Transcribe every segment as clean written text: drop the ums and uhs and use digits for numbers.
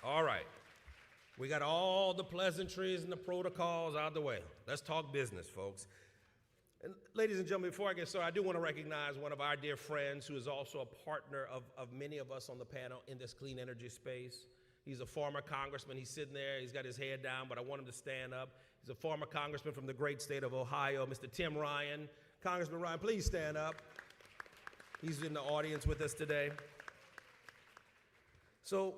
All right. We got all the pleasantries and the protocols out of the way. Let's talk business, folks. And ladies and gentlemen, before I get started, I do want to recognize one of our dear friends who is also a partner of many of us on the panel in this clean energy space. He's a former congressman. He's sitting there. He's got his head down, but I want him to stand up. He's a former congressman from the great state of Ohio, Mr. Tim Ryan. Congressman Ryan, please stand up. He's in the audience with us today. So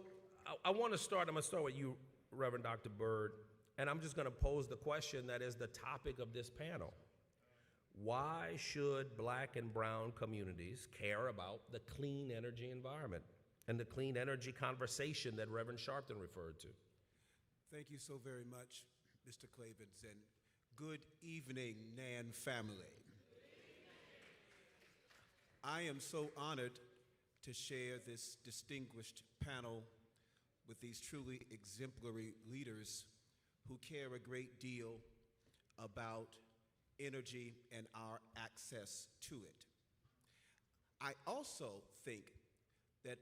I'm going to start with you, Reverend Dr. Byrd, and I'm just going to pose the question that is the topic of this panel. Why should black and brown communities care about the clean energy environment and the clean energy conversation that Reverend Sharpton referred to? Thank you so very much, Mr. Cravins, and good evening, NAN family. I am so honored to share this distinguished panel with these truly exemplary leaders who care a great deal about energy and our access to it. I also think that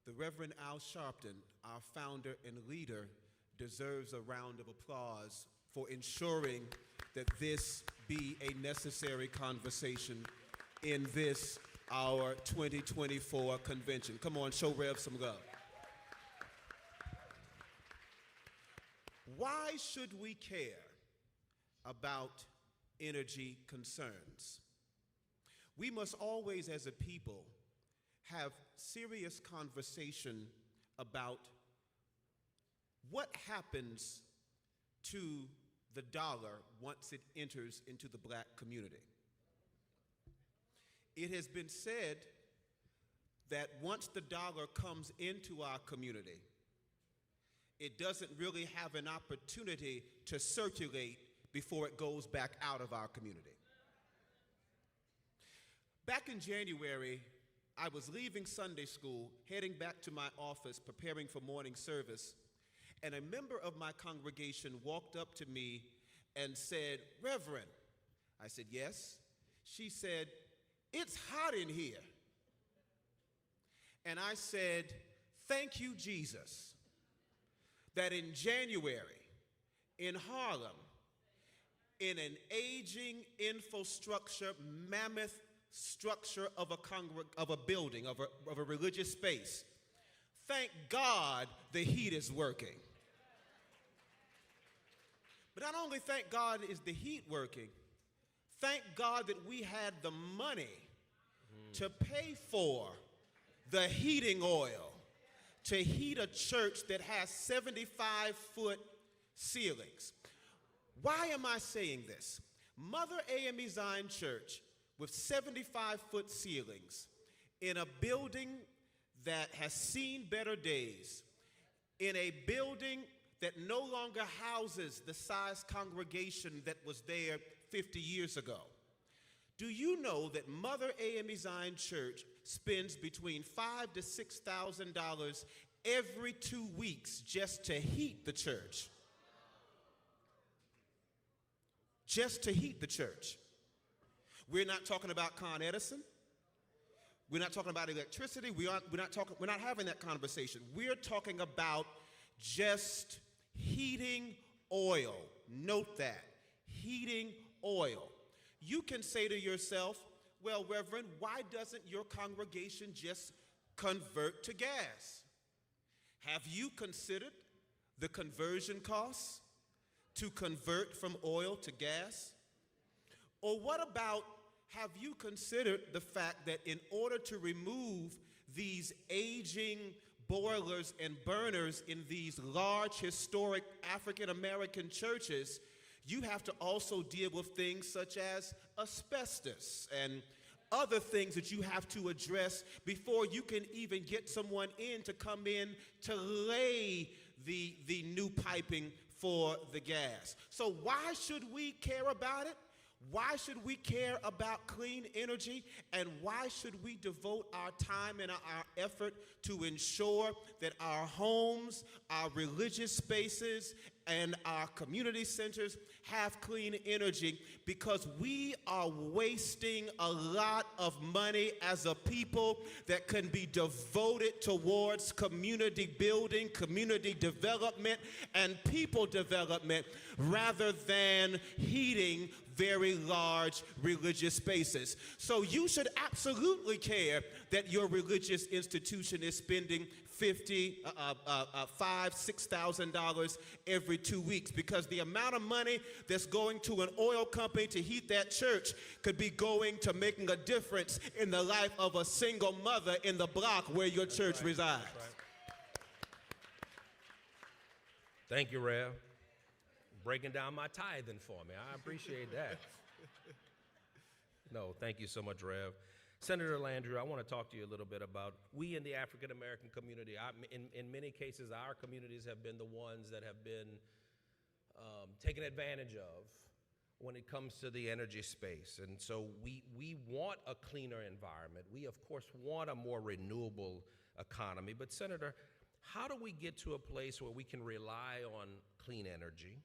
the Reverend Al Sharpton, our founder and leader, deserves a round of applause for ensuring that this be a necessary conversation in this, our 2024 convention. Come on, show Rev some love. Why should we care about energy concerns? We must always, as a people, have serious conversation about what happens to the dollar once it enters into the black community. It has been said that once the dollar comes into our community, it doesn't really have an opportunity to circulate before it goes back out of our community. Back in January, I was leaving Sunday school, heading back to my office, preparing for morning service, and a member of my congregation walked up to me and said, "Reverend." I said, "Yes." She said, "It's hot in here." And I said, "Thank you, Jesus, that in January, in Harlem, in an aging infrastructure, mammoth structure of a building, of a religious space, thank God the heat is working." But not only thank God is the heat working, thank God that we had the money to pay for the heating oil to heat a church that has 75-foot ceilings. Why am I saying this? Mother AME Zion Church, with 75-foot ceilings, in a building that has seen better days, in a building that no longer houses the size congregation that was there 50 years ago. Do you know that Mother AME Zion Church spends between $5,000 to $6,000 every 2 weeks just to heat the church? Just to heat the church. We're not talking about Con Edison. We're not talking about electricity. We're not having that conversation. We're talking about just heating oil. Note that, heating oil. You can say to yourself, "Well, Reverend, why doesn't your congregation just convert to gas?" Have you considered the conversion costs to convert from oil to gas? Or what about, have you considered the fact that in order to remove these aging boilers and burners in these large historic African American churches, you have to also deal with things such as asbestos and other things that you have to address before you can even get someone in to come in to lay the new piping for the gas. So why should we care about it? Why should we care about clean energy? And why should we devote our time and our effort to ensure that our homes, our religious spaces, and our community centers have clean energy because we are wasting a lot of money as a people that can be devoted towards community building, community development, and people development rather than heating very large religious spaces. So you should absolutely care that your religious institution is spending $5,000–$6,000 every 2 weeks, because the amount of money that's going to an oil company to heat that church could be going to making a difference in the life of a single mother in the block where your church resides. That's right. Thank you, Rev. Breaking down my tithing for me. I appreciate that. No, thank you so much, Rev. Senator Landrieu, I want to talk to you a little bit about we in the African American community. In many cases, our communities have been the ones that have been taken advantage of when it comes to the energy space. And so we want a cleaner environment. We, of course, want a more renewable economy. But, Senator, how do we get to a place where we can rely on clean energy?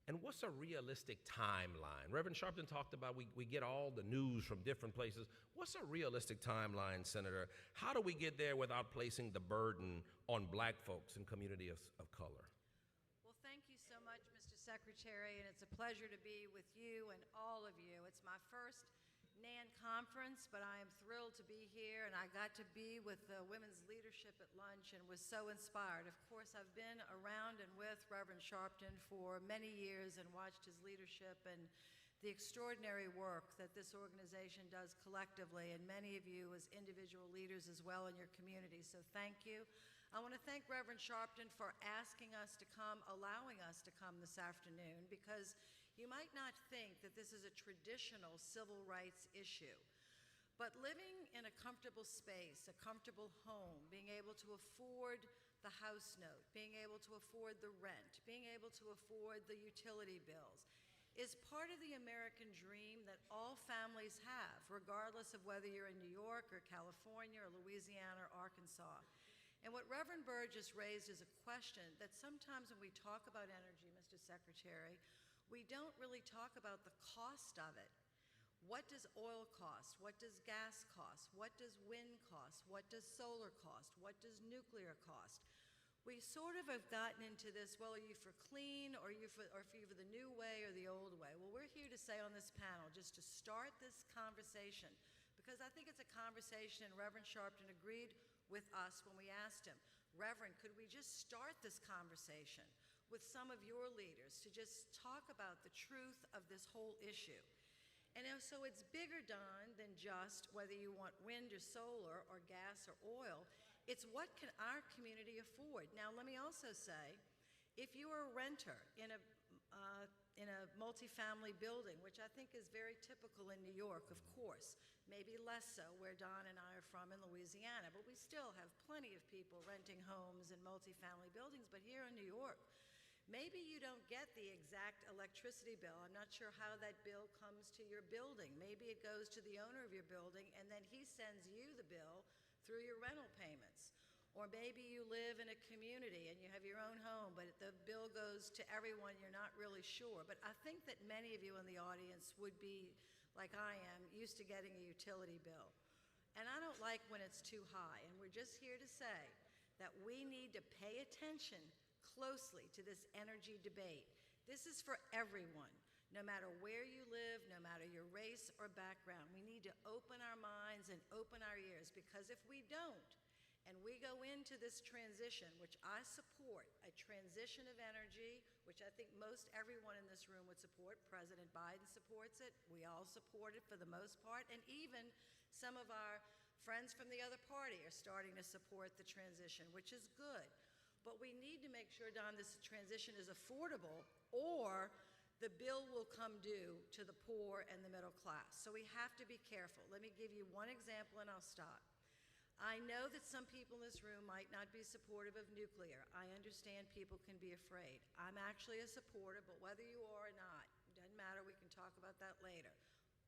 And what's a realistic timeline? Reverend Sharpton talked about we get all the news from different places. What's a realistic timeline, Senator? How do we get there without placing the burden on black folks and community of color? Well, thank you so much, Mr. Secretary, and it's a pleasure to be with you and all of you. It's my first NAN conference, but I am thrilled to be here, and I got to be with the women's leadership at lunch and was so inspired. Of course, I've been around and with Reverend Sharpton for many years and watched his leadership and the extraordinary work that this organization does collectively, and many of you as individual leaders as well in your community, so thank you. I want to thank Reverend Sharpton for asking us to come, allowing us to come this afternoon, because you might not think that this is a traditional civil rights issue, but living in a comfortable space, a comfortable home, being able to afford the house note, being able to afford the rent, being able to afford the utility bills, is part of the American dream that all families have, regardless of whether you're in New York or California or Louisiana or Arkansas. And what Reverend Byrd just raised is a question that sometimes when we talk about energy, Mr. Secretary, we don't really talk about the cost of it. What does oil cost? What does gas cost? What does wind cost? What does solar cost? What does nuclear cost? We sort of have gotten into this, well, are you for clean or are you for the new way or the old way? Well, we're here to say on this panel, just to start this conversation, because I think it's a conversation, and Reverend Sharpton agreed with us when we asked him, Reverend, could we just start this conversation with some of your leaders to just talk about the truth of this whole issue? And so it's bigger, Don, than just whether you want wind or solar or gas or oil. It's what can our community afford. Now, let me also say, if you are a renter in a multifamily building, which I think is very typical in New York, of course, maybe less so where Don and I are from in Louisiana, but we still have plenty of people renting homes in multifamily buildings. But here in New York, maybe you don't get the exact electricity bill. I'm not sure how that bill comes to your building. Maybe it goes to the owner of your building, and then he sends you the bill through your rental payments. Or maybe you live in a community and you have your own home, but the bill goes to everyone, you're not really sure. But I think that many of you in the audience would be, like I am, used to getting a utility bill. And I don't like when it's too high. And we're just here to say that we need to pay attention closely to this energy debate. This is for everyone, no matter where you live, no matter your race or background. We need to open our minds and open our ears, because if we don't, and we go into this transition, which I support, a transition of energy, which I think most everyone in this room would support. President Biden supports it. We all support it for the most part. And even some of our friends from the other party are starting to support the transition, which is good. But we need to make sure, Don, this transition is affordable, or the bill will come due to the poor and the middle class. So we have to be careful. Let me give you one example and I'll stop. I know that some people in this room might not be supportive of nuclear. I understand people can be afraid. I'm actually a supporter, but whether you are or not, doesn't matter, we can talk about that later.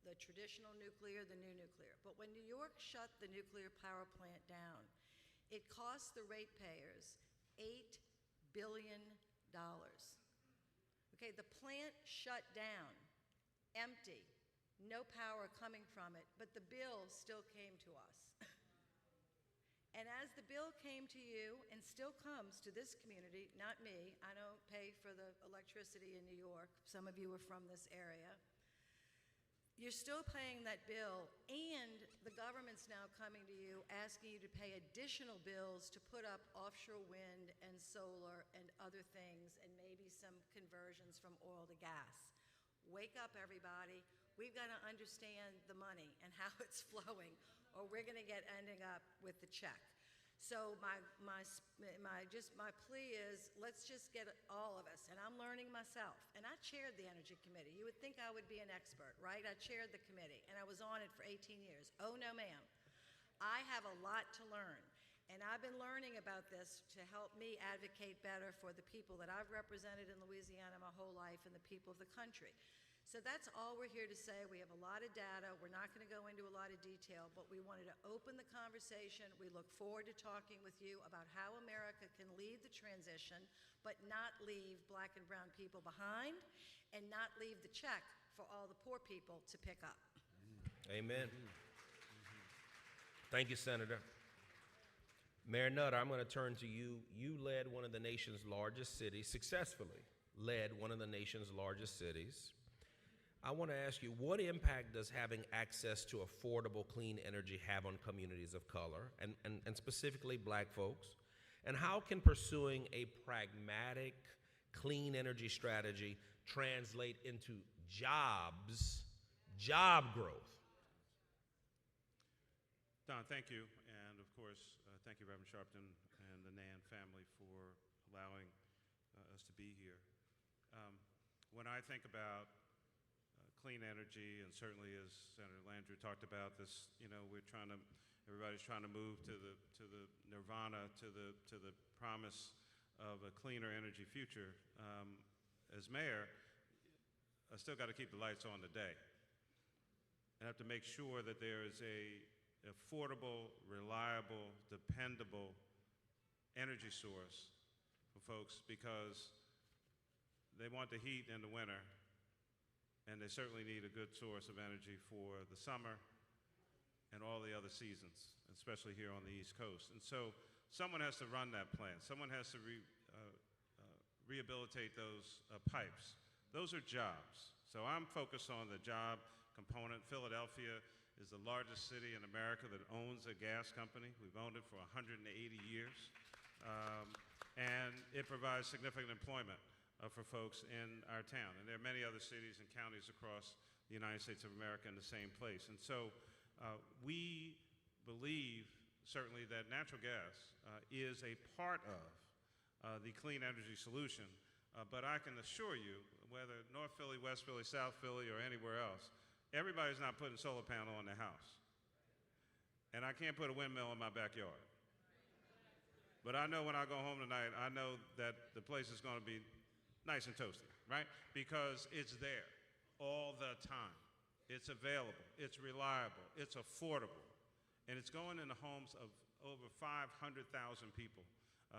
The traditional nuclear, the new nuclear. But when New York shut the nuclear power plant down, it cost the ratepayers $8 billion. Okay, the plant shut down, empty, no power coming from it, but the bill still came to us. And as the bill came to you, and still comes to this community, not me, I don't pay for the electricity in New York, some of you are from this area, you're still paying that bill, and the government's now coming to you asking you to pay additional bills to put up offshore wind and solar and other things, and maybe some conversions from oil to gas. Wake up, everybody. We've got to understand the money and how it's flowing, or we're going to get ending up with the check. So my plea is, let's just get all of us, and I'm learning myself, and I chaired the Energy Committee. You would think I would be an expert, right? I chaired the committee, and I was on it for 18 years. Oh, no, ma'am. I have a lot to learn, and I've been learning about this to help me advocate better for the people that I've represented in Louisiana my whole life and the people of the country. So that's all we're here to say. We have a lot of data. We're not going to go into a lot of detail, but we wanted to open the conversation. We look forward to talking with you about how America can lead the transition, but not leave black and brown people behind, and not leave the check for all the poor people to pick up. Amen. Thank you, Senator. Mayor Nutter, I'm going to turn to you. You led one of the nation's largest cities, successfully led one of the nation's largest cities. I want to ask you, what impact does having access to affordable clean energy have on communities of color, and specifically black folks? And how can pursuing a pragmatic clean energy strategy translate into job growth? Don, thank you. And of course, thank you, Reverend Sharpton and the NAN family for allowing us to be here. When I think about clean energy, and certainly as Senator Landrieu talked about this, everybody's trying to move to the nirvana, to the promise of a cleaner energy future. As mayor, I still got to keep the lights on today. I have to make sure that there is a affordable, reliable, dependable energy source for folks, because they want the heat in the winter, and they certainly need a good source of energy for the summer and all the other seasons, especially here on the East Coast. And so someone has to run that plant. Someone has to rehabilitate those pipes. Those are jobs. So I'm focused on the job component. Philadelphia is the largest city in America that owns a gas company. We've owned it for 180 years. And it provides significant employment for folks in our town. And there are many other cities and counties across the United States of America in the same place. And so we believe certainly that natural gas is a part of the clean energy solution. But I can assure you, whether North Philly, West Philly, South Philly, or anywhere else, everybody's not putting solar panel on their house. And I can't put a windmill in my backyard. But I know when I go home tonight, I know that the place is going to be nice and toasty, right? Because it's there all the time. It's available, it's reliable, it's affordable, and it's going in the homes of over 500,000 people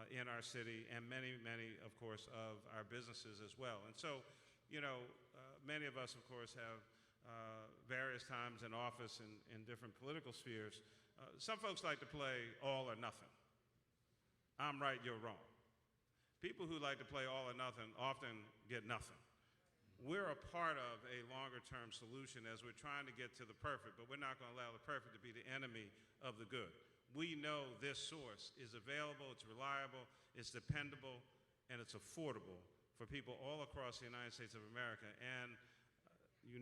in our city, and many, many, of course, of our businesses as well. And so, many of us, of course, have various times in office and in different political spheres. Some folks like to play all or nothing. I'm right, you're wrong. People who like to play all or nothing often get nothing. We're a part of a longer-term solution as we're trying to get to the perfect, but we're not going to allow the perfect to be the enemy of the good. We know this source is available, it's reliable, it's dependable, and it's affordable for people all across the United States of America. And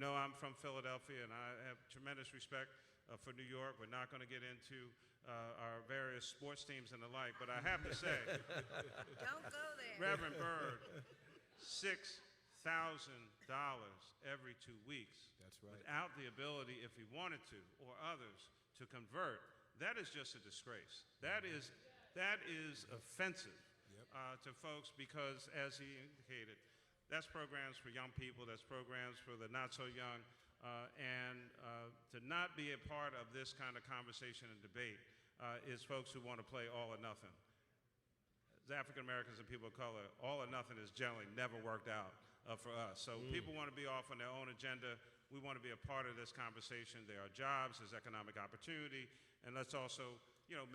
I'm from Philadelphia, and I have tremendous respect for New York. We're not going to get into our various sports teams and the like, but I have to say, Don't go there. Reverend Byrd, $6,000 every 2 weeks. That's right. Without the ability, if he wanted to, or others, to convert, that is just a disgrace. That is offensive to folks, because, as he indicated, that's programs for young people, that's programs for the not so young, and to not be a part of this kind of conversation and debate is folks who want to play all or nothing. As African Americans and people of color, all or nothing has generally never worked out for us. So people want to be off on their own agenda. We want to be a part of this conversation. There are jobs, there's economic opportunity, and let's also,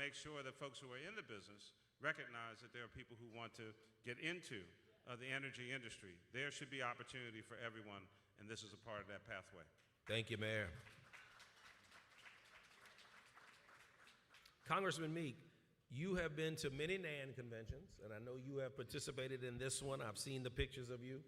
make sure that folks who are in the business recognize that there are people who want to get into the energy industry. There should be opportunity for everyone, and this is a part of that pathway. Thank you, Mayor. Congressman Meek, you have been to many NAN conventions, and I know you have participated in this one. I've seen the pictures of you.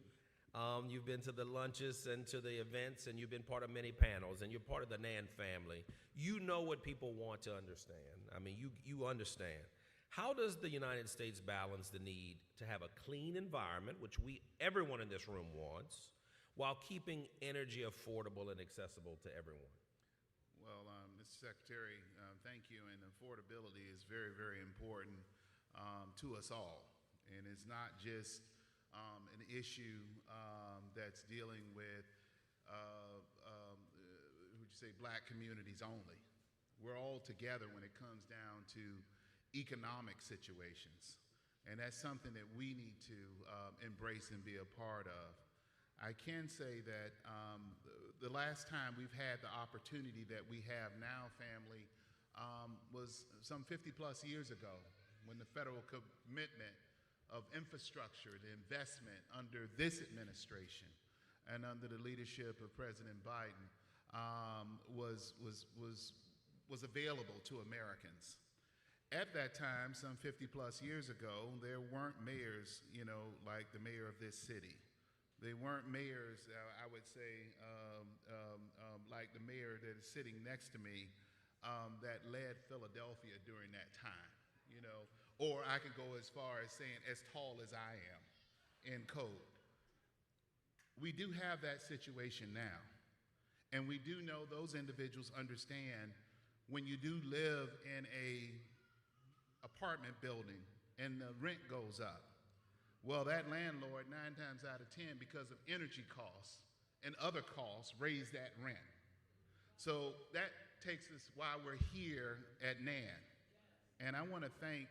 You've been to the lunches and to the events, and you've been part of many panels, and you're part of the NAN family. You know what people want to understand. I mean, you understand. How does the United States balance the need to have a clean environment, which everyone in this room wants, while keeping energy affordable and accessible to everyone? Well, Mr. Secretary, thank you. And affordability is very, very important to us all. And it's not just an issue that's dealing with, black communities only. We're all together when it comes down to economic situations. And that's something that we need to embrace and be a part of. I can say that the last time we've had the opportunity that we have now, family, was some 50 plus years ago when the federal commitment of infrastructure, the investment under this administration and under the leadership of President Biden was available to Americans. At that time, some 50 plus years ago, there weren't mayors, like the mayor of this city. They weren't mayors, I would say, like the mayor that is sitting next to me that led Philadelphia during that time, Or I could go as far as saying as tall as I am in code. We do have that situation now. And we do know those individuals understand when you do live in a apartment building and the rent goes up, well, that landlord 9 times out of 10, because of energy costs and other costs, raise that rent. So that takes us why we're here at NAN. And I want to thank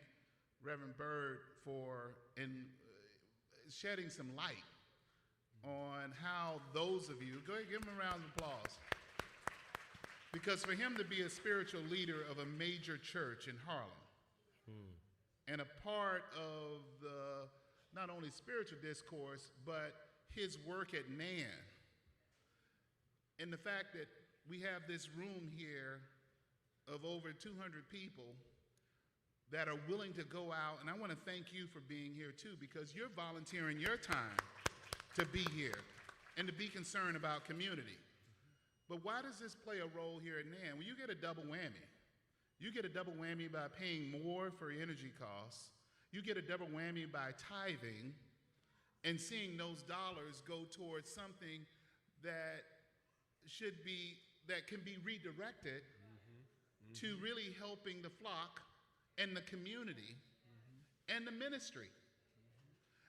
Reverend Byrd for shedding some light on how those of you, go ahead, give him a round of applause. Because for him to be a spiritual leader of a major church in Harlem, and a part of the not only spiritual discourse, but his work at NAN, and the fact that we have this room here of over 200 people that are willing to go out, and I want to thank you for being here too, because you're volunteering your time to be here and to be concerned about community. But why does this play a role here at NAN? Well, you get a double whammy. You get a double whammy by paying more for energy costs. You get a double whammy by tithing and seeing those dollars go towards something that can be redirected to really helping the flock and the community and the ministry.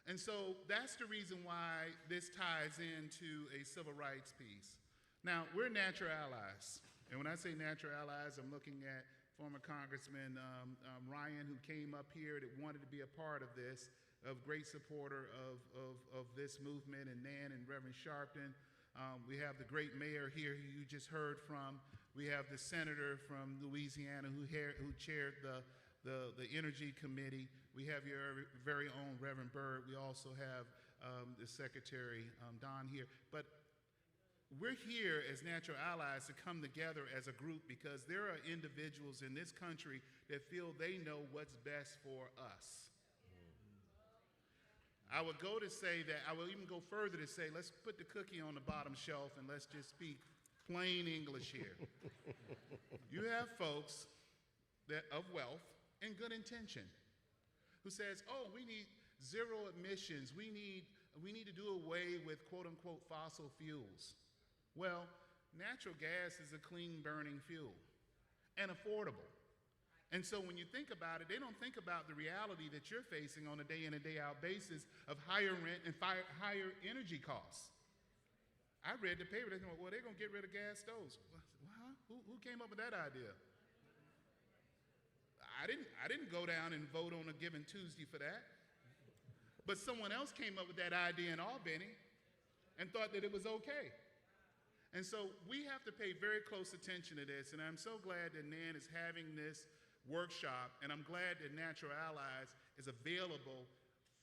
And so that's the reason why this ties into a civil rights piece. Now, we're natural allies. And when I say natural allies, I'm looking at former Congressman Ryan, who came up here that wanted to be a part of this, a great supporter of this movement, and NAN and Reverend Sharpton. We have the great mayor here who you just heard from. We have the senator from Louisiana who chaired the Energy Committee. We have your very own Reverend Byrd. We also have the Secretary Don here. But we're here as natural allies to come together as a group because there are individuals in this country that feel they know what's best for us. I would even go further to say, let's put the cookie on the bottom shelf and let's just speak plain English here. You have folks of wealth and good intention who says, oh, we need zero emissions. We need to do away with quote unquote fossil fuels. Well, natural gas is a clean burning fuel and affordable. And so when you think about it, they don't think about the reality that you're facing on a day in and day out basis of higher rent and higher energy costs. I read the paper, they're going, well, they're going to get rid of gas stoves. Well, who came up with that idea? I didn't go down and vote on a given Tuesday for that. But someone else came up with that idea in Albany, and thought that it was okay. And so we have to pay very close attention to this, and I'm so glad that NAN is having this workshop, and I'm glad that Natural Allies is available.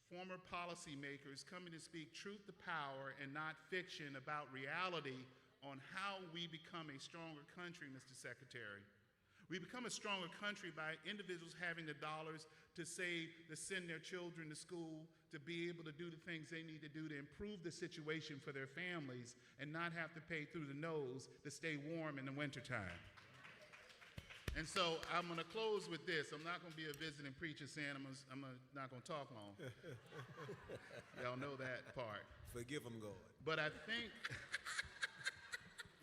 Former policymakers coming to speak truth to power and not fiction about reality on how we become a stronger country, Mr. Secretary. We become a stronger country by individuals having the dollars to send their children to school, to be able to do the things they need to do to improve the situation for their families and not have to pay through the nose to stay warm in the wintertime. And so I'm going to close with this. I'm not going to be a visiting preacher saying I'm not going to talk long. Y'all know that part. Forgive them, God. But I think,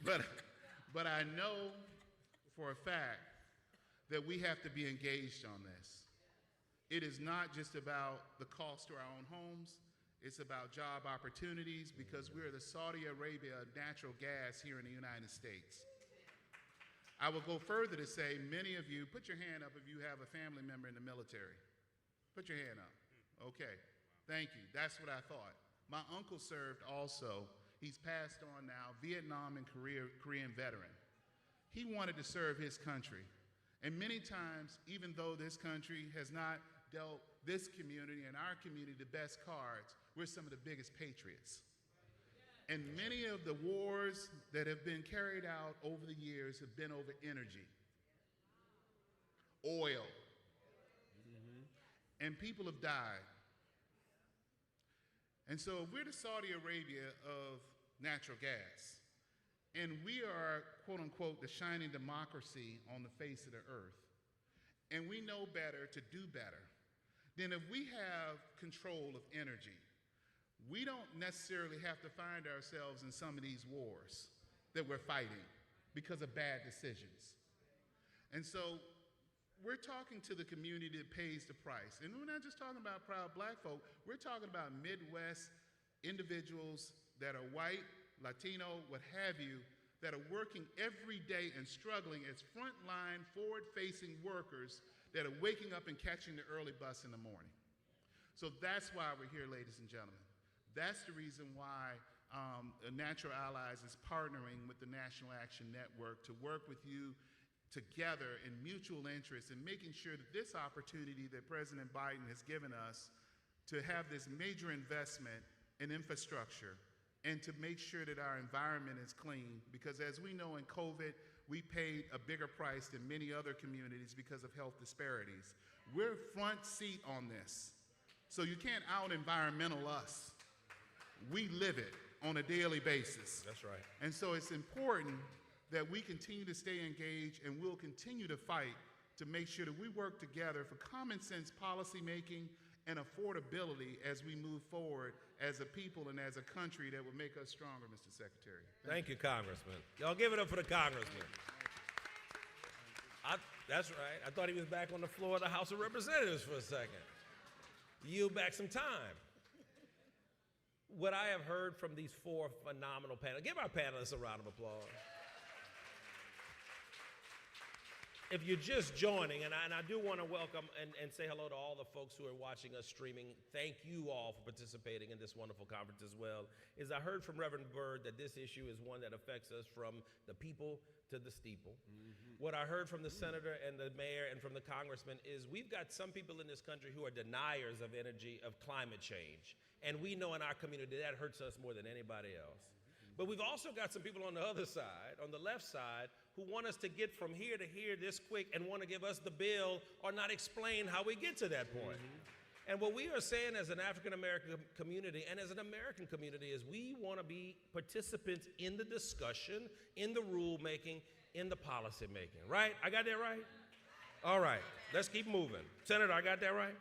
but I know for a fact that we have to be engaged on this. It is not just about the cost to our own homes. It's about job opportunities, because we're the Saudi Arabia of natural gas here in the United States. I will go further to say, many of you, put your hand up if you have a family member in the military. Put your hand up. Okay, thank you. That's what I thought. My uncle served also. He's passed on now, Vietnam and Korean veteran. He wanted to serve his country. And many times, even though this country has not dealt this community and our community the best cards, we're some of the biggest patriots. And many of the wars that have been carried out over the years have been over energy, oil, and people have died. And so we're the Saudi Arabia of natural gas. And we are, quote unquote, the shining democracy on the face of the earth. And we know better to do better than if we have control of energy. We don't necessarily have to find ourselves in some of these wars that we're fighting because of bad decisions. And so we're talking to the community that pays the price. And we're not just talking about proud black folk, we're talking about Midwest individuals that are white, Latino, what have you, that are working every day and struggling as frontline, forward-facing workers that are waking up and catching the early bus in the morning. So that's why we're here, ladies and gentlemen. That's the reason why Natural Allies is partnering with the National Action Network to work with you together in mutual interest and making sure that this opportunity that President Biden has given us to have this major investment in infrastructure and to make sure that our environment is clean, because as we know in COVID, we paid a bigger price than many other communities because of health disparities. We're front seat on this. So you can't out-environmental us. We live it on a daily basis. That's right. And so it's important that we continue to stay engaged, and we'll continue to fight to make sure that we work together for common sense policy making and affordability as we move forward as a people and as a country that will make us stronger, Mr. Secretary. Thank you, Congressman. Y'all give it up for the Congressman. That's right. I thought he was back on the floor of the House of Representatives for a second. Yield back some time. What I have heard from these four phenomenal panelists, give our panelists a round of applause. If you're just joining, and I do want to welcome and say hello to all the folks who are watching us streaming. Thank you all for participating in this wonderful conference as well. Is I heard from Reverend Byrd that this issue is one that affects us from the people to the steeple. What I heard from the senator and the mayor and from the congressman is we've got some people in this country who are deniers of energy, of climate change. And we know in our community that hurts us more than anybody else. But we've also got some people on the other side, on the left side, who want us to get from here to here this quick and want to give us the bill or not explain how we get to that point. And what we are saying as an African-American community and as an American community is we want to be participants in the discussion, in the rulemaking, in the policy making, right? I got that right? All right, let's keep moving. Senator, I got that right?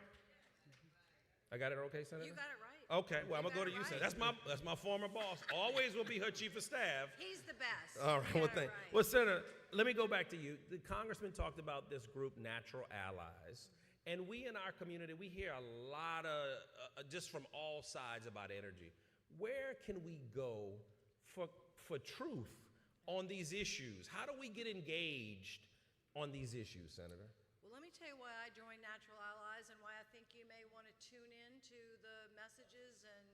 I got it okay, Senator? You got it right. Okay, well, I'm going to go to you, Senator. That's my former boss. Always will be her chief of staff. He's the best. All right, well, Right. Well, Senator, let me go back to you. The congressman talked about this group, Natural Allies. And we in our community, we hear a lot of, just from all sides about energy. Where can we go for truth on these issues? How do we get engaged on these issues, Senator? Well, let me tell you why I joined Natural Allies and why I think you may want to tune in to the messages and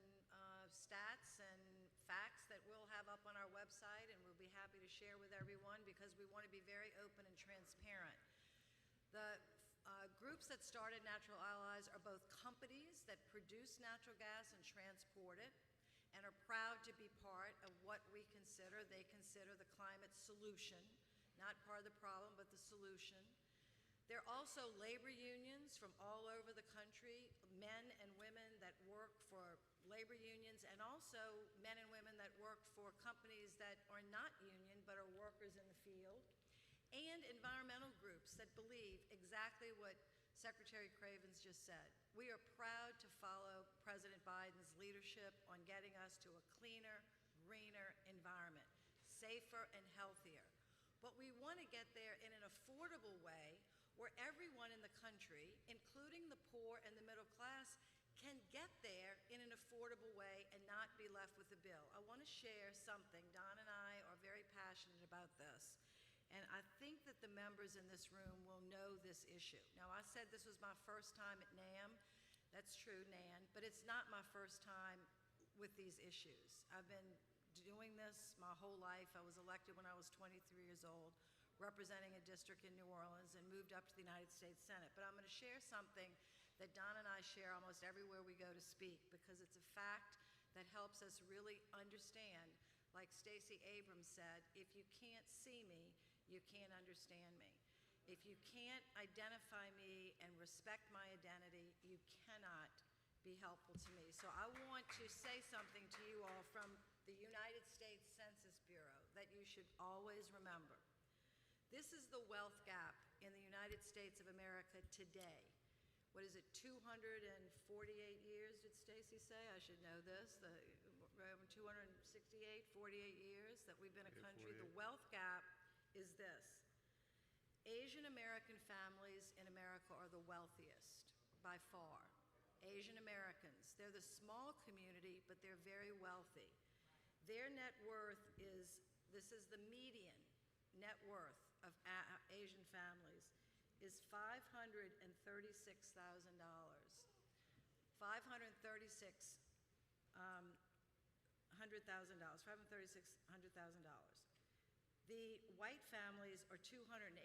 stats and facts that we'll have up on our website and we'll be happy to share with everyone because we want to be very open and transparent. The groups that started Natural Allies are both companies that produce natural gas and transport it and are proud to be part of what they consider the climate solution, not part of the problem, but the solution. There are also labor unions from all over the country, men and women that work for labor unions, and also men and women that work for companies that are not union but are workers in the field, and environmental groups that believe exactly what Secretary Cravins just said. We are proud to follow President Biden's leadership on getting us to a cleaner, greener environment, safer and healthier. But we want to get there in an affordable way where everyone in the country, including the poor and the middle class, can get there in an affordable way and not be left with a bill. I want to share something. Don and I are very passionate about this. And I think that the members in this room will know this issue. Now, I said this was my first time at NAM. That's true, NAN, but it's not my first time with these issues. I've been doing this my whole life. I was elected when I was 23 years old, representing a district in New Orleans, and moved up to the United States Senate. But I'm going to share something that Don and I share almost everywhere we go to speak, because it's a fact that helps us really understand. Like Stacey Abrams said, if you can't see me, you can't understand me. If you can't identify me and respect my identity, you cannot be helpful to me. So I want to say something to you all from the United States Census Bureau that you should always remember. This is the wealth gap in the United States of America today. What is it, 248 years, did Stacey say? I should know this. 268, 48 years that we've been a country. The wealth gap is this. Asian American families in America are the wealthiest by far. Asian Americans, they're the small community, but they're very wealthy. Their net worth is, this is the median net worth of Asian families, is $536,000. $536,000. The white families are $285,000.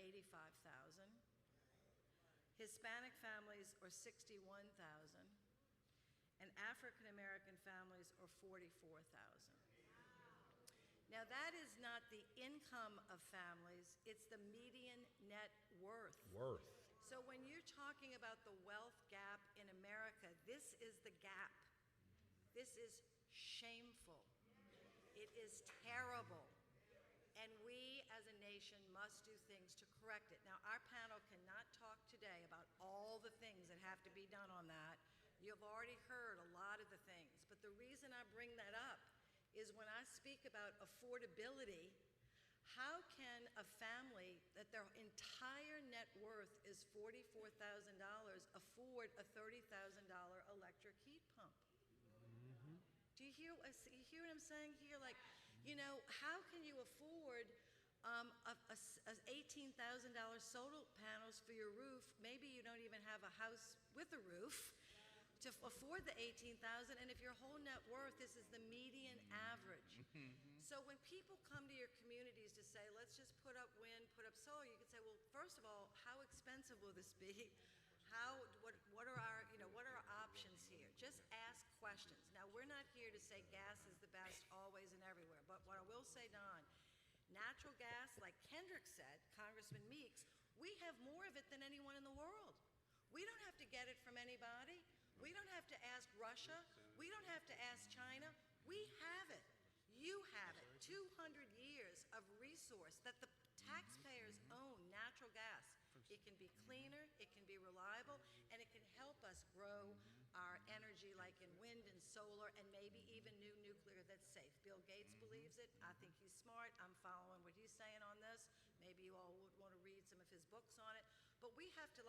Hispanic families are $61,000. And African American families are $44,000. Now that is not the income of families, it's the median net worth. So when you're talking about the wealth gap in America, this is the gap. This is shameful. It is terrible. And we as a nation must do things to correct it. Now, our panel cannot talk today about all the things that have to be done on that. You've already heard a lot of the things. But the reason I bring that up is when I speak about affordability, how can a family that their entire net worth is $44,000 afford a $30,000 electric heat pump? Do you hear what I'm saying here? Like, you know, how can you afford $18,000 solar panels for your roof? Maybe you don't even have a house with a roof to afford the $18,000, and if your whole net worth, this is the median average. So when people come to your communities to say, let's just put up wind, put up solar, you can say, well, first of all, how expensive will this be? What are our options here? Just ask questions. Now, we're not here to say gas is the best always and everywhere, but what I will say, Don, natural gas, like Kendrick said, Congressman Meeks, we have more of it than anyone in the world. We don't have to get it from anybody. We don't have to ask Russia. We don't have to ask China. We have it. You have it. 200 years of resource that the taxpayers own, natural gas. It can be cleaner, it can be reliable, and it can help us grow our energy like in wind and solar and maybe even new nuclear that's safe. Bill Gates believes it. I think he's smart. I'm following what he's saying on this. Maybe you all would want to read some of his books on it. But we have to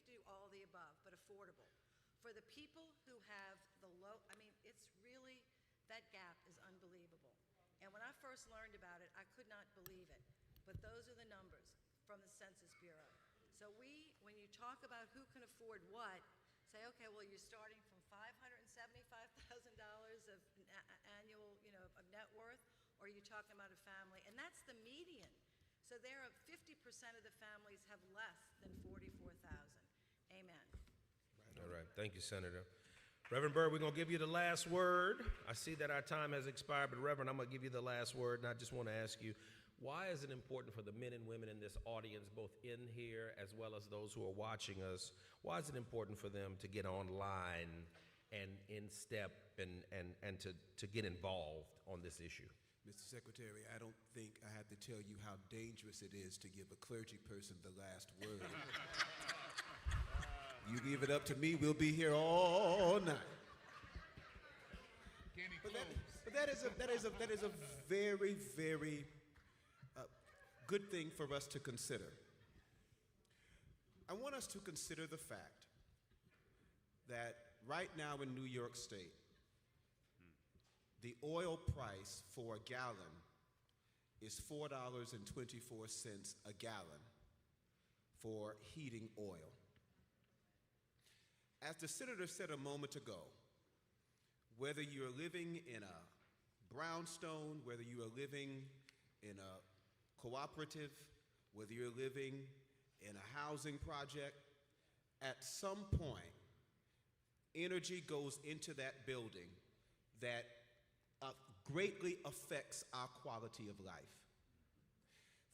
do all the above, but affordable. For the people who have the low, I mean, it's really, that gap is unbelievable. And when I first learned about it, I could not believe it. But those are the numbers from the Census Bureau. So when you talk about who can afford what, say, okay, well, you're starting from $575,000 of annual, of net worth, or are you talking about a family? And that's the median. So there are 50% of the families have less than 44,000. Amen. All right, thank you, Senator. Reverend Byrd, we're going to give you the last word. I see that our time has expired, but Reverend, I'm going to give you the last word, and I just want to ask you, why is it important for the men and women in this audience, both in here as well as those who are watching us, why is it important for them to get online and in step and to get involved on this issue? Mr. Secretary, I don't think I have to tell you how dangerous it is to give a clergy person the last word. You leave it up to me, we'll be here all night. But that is a very, very good thing for us to consider. I want us to consider the fact that right now in New York State, the oil price for a gallon is $4.24 a gallon for heating oil. As the senator said a moment ago, whether you're living in a brownstone, whether you are living in a cooperative, whether you're living in a housing project, at some point, energy goes into that building that greatly affects our quality of life.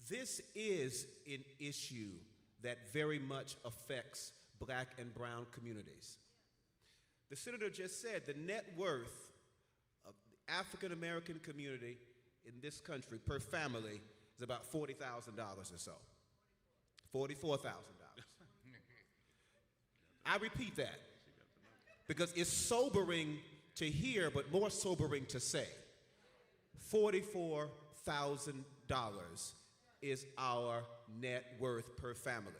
This is an issue that very much affects Black and brown communities. The senator just said the net worth of the African American community in this country per family is about $40,000 or so. $44,000. I repeat that because it's sobering to hear, but more sobering to say. $44,000 is our net worth per family.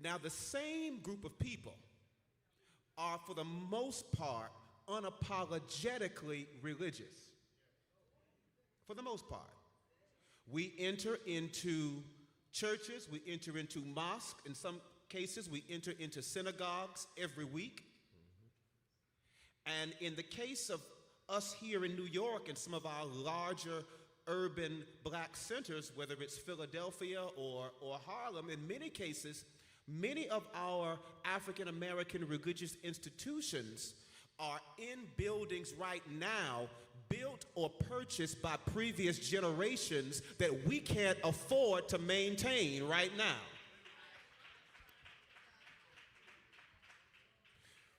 Now, the same group of people are, for the most part, unapologetically religious. For the most part. We enter into churches, we enter into mosques, in some cases we enter into synagogues every week. And in the case of us here in New York and some of our larger urban Black centers, whether it's Philadelphia or Harlem, in many cases, many of our African American religious institutions are in buildings right now built or purchased by previous generations that we can't afford to maintain right now.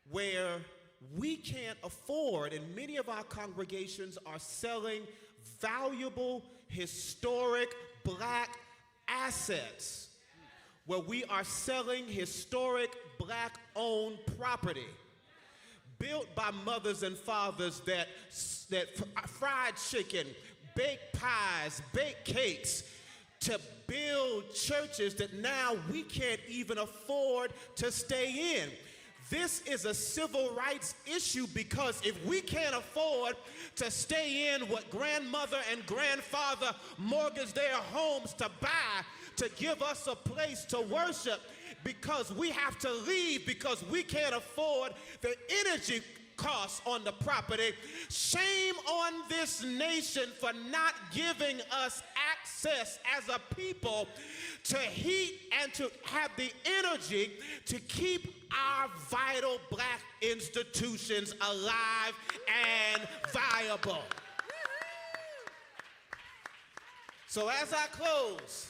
Where we can't afford, and many of our congregations are selling valuable, historic Black assets, where we are selling historic Black-owned property built by mothers and fathers that fried chicken, baked pies, baked cakes, to build churches that now we can't even afford to stay in. This is a civil rights issue because if we can't afford to stay in what grandmother and grandfather mortgaged their homes to buy, to give us a place to worship, because we have to leave because we can't afford the energy costs on the property. Shame on this nation for not giving us access as a people to heat and to have the energy to keep our vital Black institutions alive and viable. So as I close,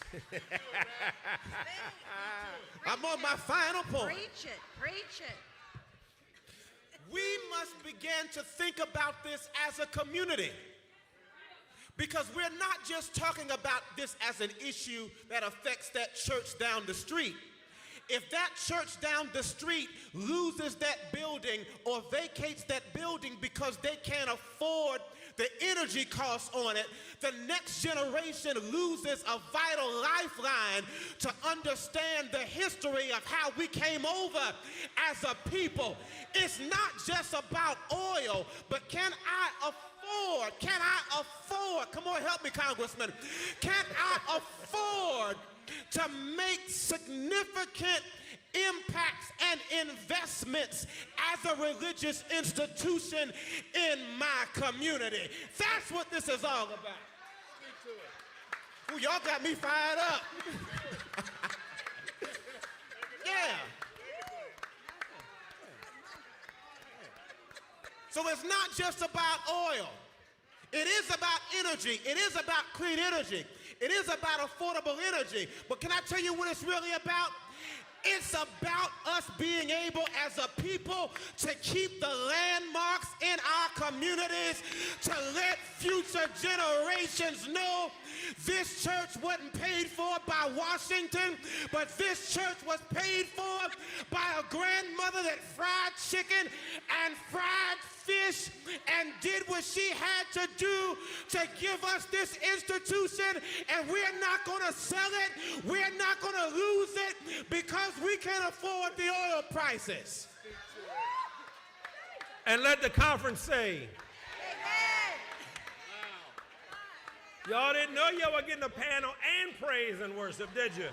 I'm on my final point. Preach it, preach it. We must begin to think about this as a community, because we're not just talking about this as an issue that affects that church down the street. If that church down the street loses that building or vacates that building because they can't afford the energy costs on it, the next generation loses a vital lifeline to understand the history of how we came over as a people. It's not just about oil, but can I afford, come on, help me, Congressman, can I afford to make significant impacts, and investments as a religious institution in my community. That's what this is all about. Ooh, y'all got me fired up. Yeah. So it's not just about oil. It is about energy. It is about clean energy. It is about affordable energy. But can I tell you what it's really about? It's about us being able as a people to keep the landmarks in our communities, to let future generations know this church wasn't paid for by Washington, but this church was paid for by a grandmother that fried chicken and fried fish and did what she had to do to give us this institution, and we're not going to sell it, we're not going to lose it because we can't afford the oil prices. And let the conference say, y'all didn't know y'all were getting a panel and praise and worship, did you?